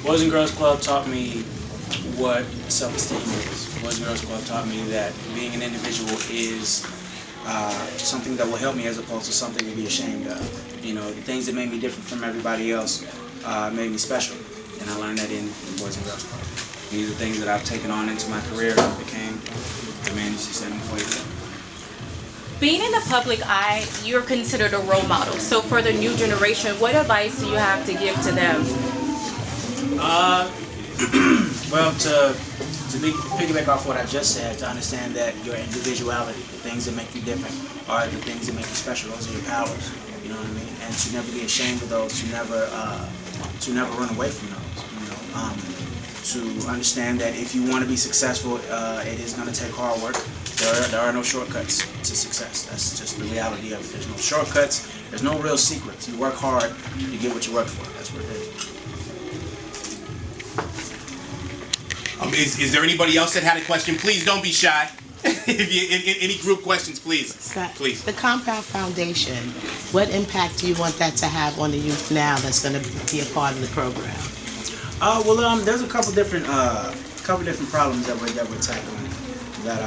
Boys and Girls Club taught me what self-esteem is. Boys and Girls Club taught me that being an individual is something that will help me as opposed to something to be ashamed of. You know, the things that made me different from everybody else made me special, and I learned that in Boys and Girls Club. These are things that I've taken on into my career and became the man you see standing before you today. Being in the public eye, you're considered a role model. So for the new generation, what advice do you have to give to them? Well, to piggyback off what I just said, to understand that your individuality, the things that make you different, are the things that make you special. Those are your powers. You know what I mean? And to never be ashamed of those. To never run away from those. You know, to understand that if you want to be successful, it is going to take hard work. There are no shortcuts to success. That's just the reality of it. There's no shortcuts. There's no real secrets. You work hard, you get what you work for. That's what it is. Is there anybody else that had a question? Please don't be shy. If you any group questions, please. Please. The Compound Foundation, what impact do you want that to have on the youth now that's going to be a part of the program? There's a couple different problems that we're tackling that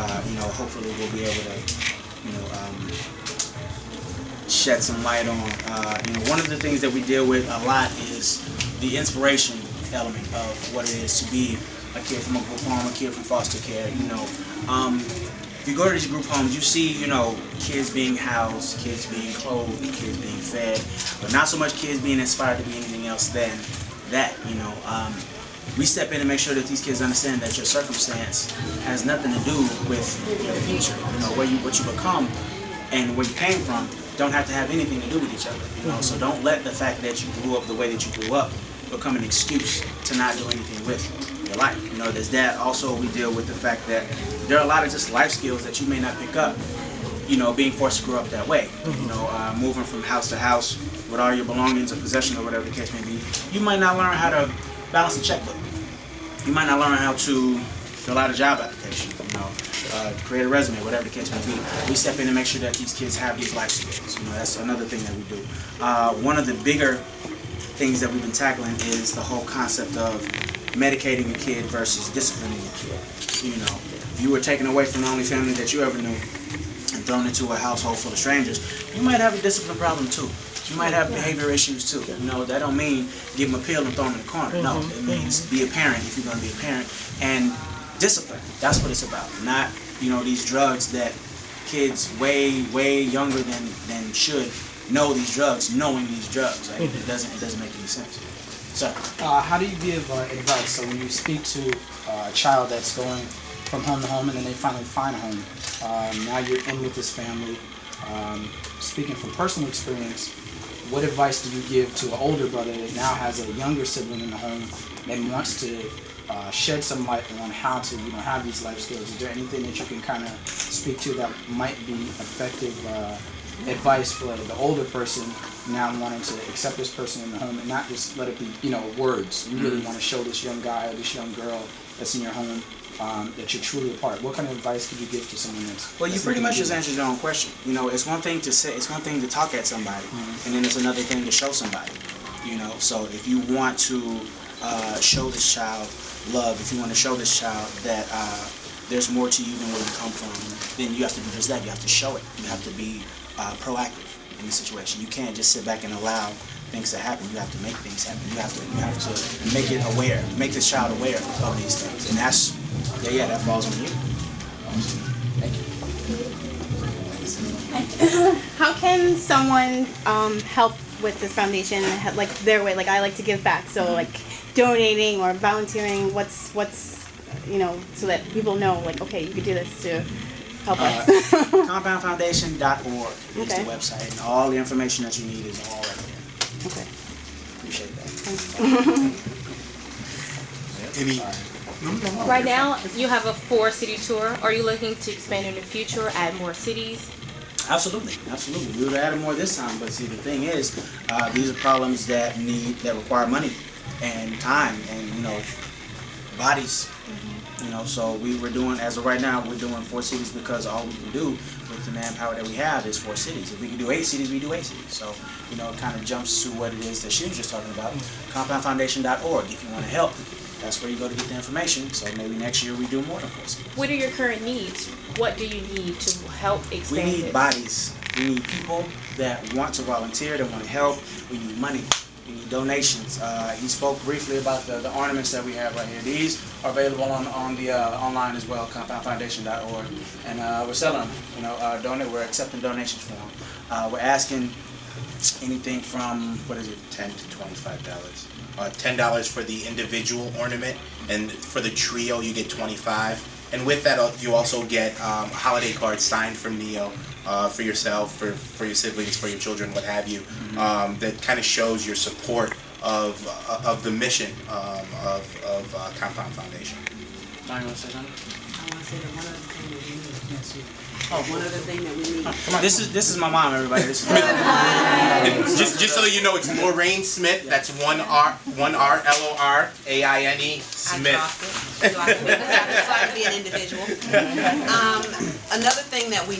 hopefully we'll be able to shed some light on. One of the things that we deal with a lot is the inspiration element of what it is to be a kid from a group home, a kid from foster care. If you go to these group homes, you see, kids being housed, kids being clothed, kids being fed, but not so much kids being inspired to be anything else than that. We step in and make sure that these kids understand that your circumstance has nothing to do with your future. What you become and where you came from don't have to have anything to do with each other. So don't let the fact that you grew up the way that you grew up become an excuse to not do anything with your life. There's that. Also, we deal with the fact that there are a lot of just life skills that you may not pick up, being forced to grow up that way. Moving from house to house with all your belongings or possessions or whatever the case may be, you might not learn how to balance a checkbook. You might not learn how to fill out a job application, create a resume, whatever the case may be. We step in and make sure that these kids have these life skills. That's another thing that we do. One of the bigger things that we've been tackling is the whole concept of medicating a kid versus disciplining a kid. If you were taken away from the only family that you ever knew and thrown into a household full of strangers, you might have a discipline problem too. You might have behavior issues too. That don't mean give them a pill and throw them in the corner. No, it means be a parent if you're going to be a parent, and discipline. That's what it's about. Not these drugs that kids way younger than should know these drugs, knowing these drugs. Right? It doesn't make any sense. So, how do you give advice? So when you speak to a child that's going from home to home and then they finally find a home, now you're in with this family. Speaking from personal experience, what advice do you give to an older brother that now has a younger sibling in the home and wants to shed some light on how to have these life skills? Is there anything that you can kind of speak to that might be effective advice for the older person now wanting to accept this person in the home and not just let it be words? You really want to show this young guy or this young girl that's in your home that you're truly a part. What kind of advice could you give to someone that's... Well, you pretty much just answered your own question. It's one thing to say, it's one thing to talk at somebody, and then it's another thing to show somebody. So if you want to show this child love, if you want to show this child that there's more to you than where you come from, then you have to do just that. You have to show it. You have to be proactive in the situation. You can't just sit back and allow things to happen. You have to make things happen. You have to make it aware, make this child aware of these things, and that's that falls on you. Thank you. How can someone help with this foundation, like their way? Like I like to give back, so like donating or volunteering. What's so that people know, like, okay, you could do this to help us. Compoundfoundation.org is the website, and all the information that you need is all right there. Okay. Appreciate that. Right now, you have a 4-city tour. Are you looking to expand in the future, add more cities? Absolutely. We would have added more this time, but see, the thing is, these are problems that require money and time and bodies. You know, so we're doing, as of right now, we're doing 4 cities because all we can do with the manpower that we have is 4 cities. If we can do 8 cities, we do 8 cities. So, you know, it kind of jumps to what it is that she was just talking about. Compoundfoundation.org. If you want to help, that's where you go to get the information. So maybe next year we do more than 4 cities. What are your current needs? What do you need to help expand We need this? bodies. We need people that want to volunteer, that want to help. We need money. We need donations. He spoke briefly about the ornaments that we have right here. These are available on the online as well, compoundfoundation.org, and we're selling them. You know, we're accepting donations for them. We're asking anything from, what is it, $10 to $25. $10 for the individual ornament, and for the trio you get $25. And with that, you also get a holiday card signed from Neyo for yourself, for your siblings, for your children, what have you. That kind of shows your support of the mission of Compound Foundation. Don, you want to say something? I want to say that one other thing that we need. One other thing that we need. Come on, this is my mom, everybody. This is just so you know, it's Lorraine Smith. That's one R LORAINE Smith. I dropped it. So I can be an individual. Another thing that we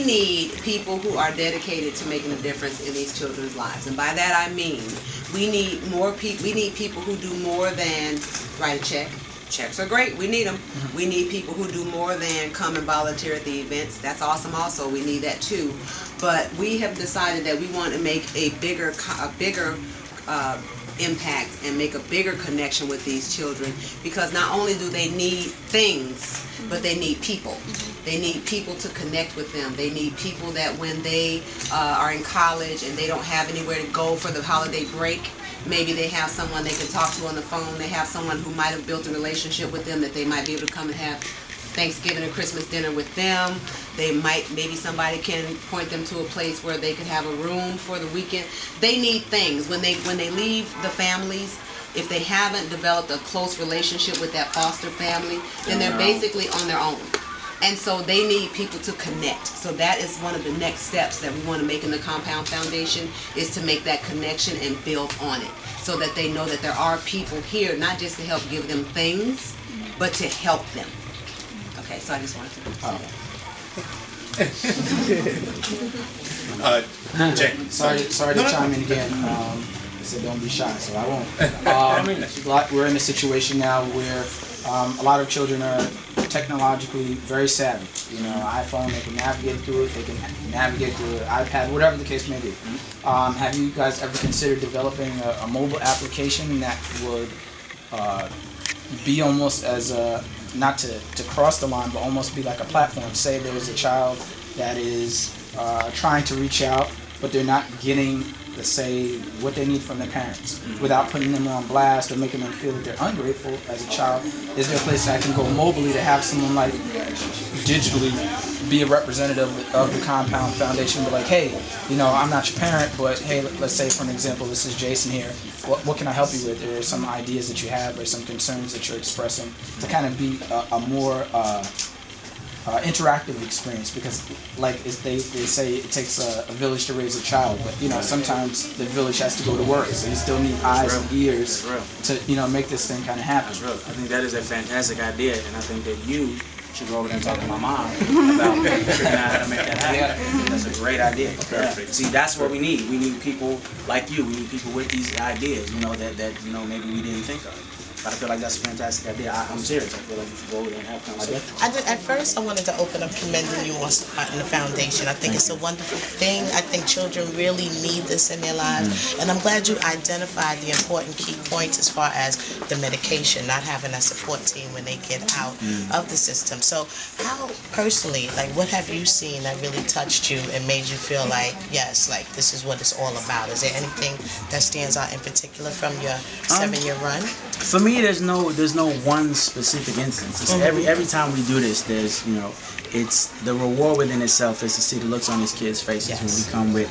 need people who are dedicated to making a difference in these children's lives. And by that I mean, we need more people. We need people who do more than write a check. Checks are great. We need them. We need people who do more than come and volunteer at the events. That's awesome also. We need that too. But we have decided that we want to make a bigger impact and make a bigger connection with these children, because not only do they need things, but they need people. They need people to connect with them. They need people that when they are in college and they don't have anywhere to go for the holiday break, maybe they have someone they can talk to on the phone. They have someone who might have built a relationship with them that they might be able to come and have Thanksgiving or Christmas dinner with them. Maybe somebody can point them to a place where they could have a room for the weekend. They need things. When they leave the families, if they haven't developed a close relationship with that foster family, then they're basically on their own. And so they need people to connect. So that is one of the next steps that we want to make in the Compound Foundation, is to make that connection and build on it, so that they know that there are people here, not just to help give them things, but to help them. Okay, so I just wanted to say that. Sorry to chime in again. I said don't be shy, so I won't. We're in a situation now where a lot of children are technologically very savvy. You know, iPhone, they can navigate through it, they can navigate through an iPad, whatever the case may be. Have you guys ever considered developing a mobile application that would be almost as a, not to cross the line, but almost be like a platform? Say there's a child that is trying to reach out, but they're not getting, let's say, what they need from their parents, without putting them on blast or making them feel that they're ungrateful as a child. Is there a place that I can go mobily to have someone like digitally be a representative of the Compound Foundation, but like, hey, you know, I'm not your parent, but hey, let's say for an example, this is Jason here. What can I help you with? There are some ideas that you have or some concerns that you're expressing to kind of be a more interactive experience, because like they say it takes a village to raise a child, but you know, sometimes the village has to go to work, so you still need eyes and ears to, you know, make this thing kind of happen. That's real. I think that is a fantastic idea, and I think that you should go over there and talk to my mom about figuring out how to make that happen. That's a great idea. Perfect. See, that's what we need. We need people like you. We need people with these ideas, you know, that you know, maybe we didn't think of. But I feel like that's a fantastic idea. I'm serious. I feel like you should go over there and have conversations. At first, I wanted to open up commending you on starting the foundation. I think it's a wonderful thing. I think children really need this in their lives. And I'm glad you identified the important key points as far as the medication, not having a support team when they get out of the system. So how personally, like, what have you seen that really touched you and made you feel like, yes, like this is what it's all about? Is there anything that stands out in particular from your 7-year run? For me, there's no one specific instance. It's every time we do this, there's, you know, it's the reward within itself is to see the looks on these kids' faces when we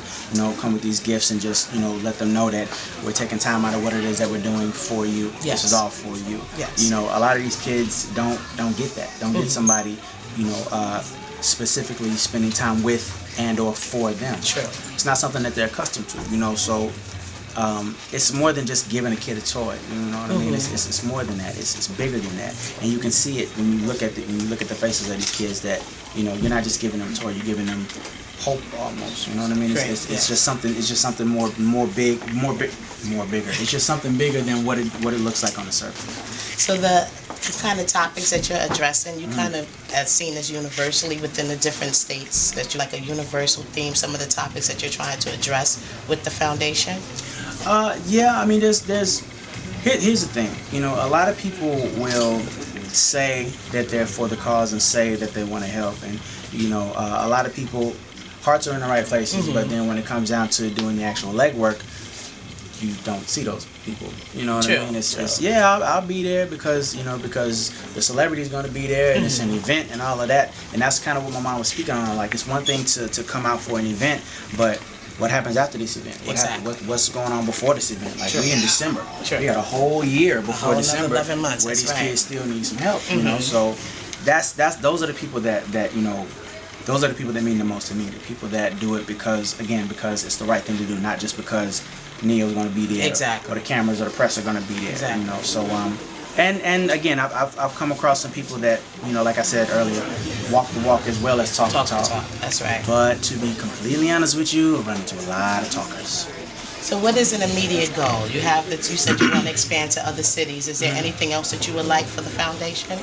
come with these gifts and just, you know, let them know that we're taking time out of what it is that we're doing for you. This is all for you. You know, a lot of these kids don't get that. Don't get somebody, you know, specifically spending time with and or for them. True. It's not something that they're accustomed to, you know, so it's more than just giving a kid a toy. You know what I mean? It's more than that. It's bigger than that, and you can see it when you look at the faces of these kids. That you're not just giving them a toy. You're giving them hope almost. You know what I mean? It's just something. It's just something more bigger. It's just something bigger than what it looks like on the surface. So the kind of topics that you're addressing, you kind of have seen as universally within the different states, that you like a universal theme, some of the topics that you're trying to address with the foundation? Yeah, I mean, here's the thing. A lot of people will say that they're for the cause and say that they want to help, and a lot of people, hearts are in the right places, but then when it comes down to doing the actual legwork, you don't see those people. You know what I mean? It's I'll be there because the celebrity is going to be there and it's an event and all of that. And that's kind of what my mom was speaking on. Like, it's one thing to come out for an event, but what happens after this event? What's going on before this event? Like, we in December. We got a whole year before December 11 months, where these kids still need some help. So those are the people that those are the people that mean the most to me. The people that do it because it's the right thing to do, not just because Neyo's going to be there, or the cameras or the press are going to be there. So and again, I've come across some people that like I said earlier, walk the walk as well as talk the talk. That's right. But to be completely honest with you, I've run into a lot of talkers. So what is an immediate goal? You said you want to expand to other cities. Is there anything else that you would like for the foundation?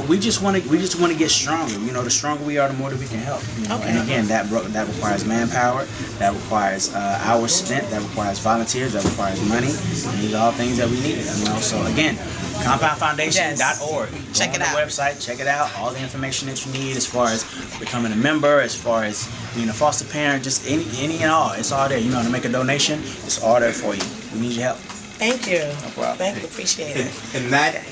We just want to get stronger. The stronger we are, the more that we can help. And again, that requires manpower, that requires hours spent, that requires volunteers, that requires money. And these are all things that we need. So again, compoundfoundation.org. Check it out. On the website, check it out. All the information that you need as far as becoming a member, as far as being a foster parent, just any and all. It's all there. To make a donation, it's all there for you. We need your help. Thank you. No problem. Thank you. Appreciate it. And that.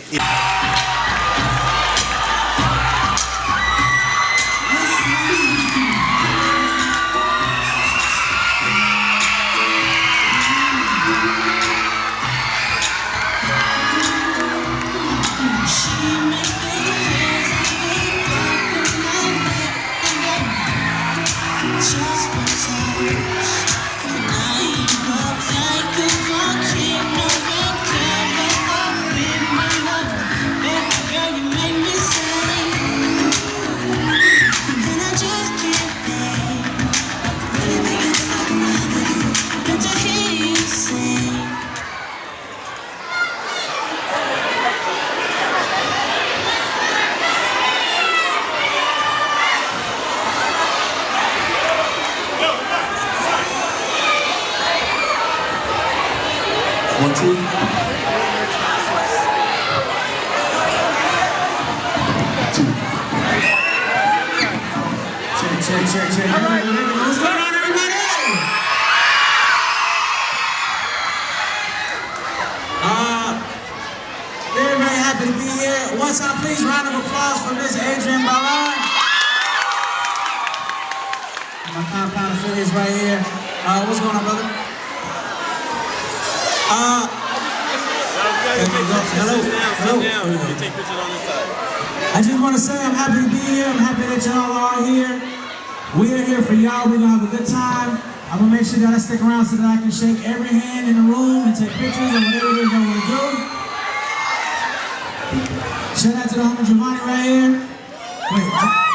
One, two. Check. What's going on, everybody? Very happy to be here. One time, please, round of applause for Miss Adrienne Ballard. My compound affiliates right here. What's going on, brother? Hello. You take pictures on this side. I just want to say I'm happy to be here. I'm happy that y'all are here. We are here for y'all. We're going to have a good time. I'm going to make sure that I stick around so that I can shake every hand in the room and take pictures and whatever it is y'all want to do. Shout out to the homie Giovanni right here. Wait.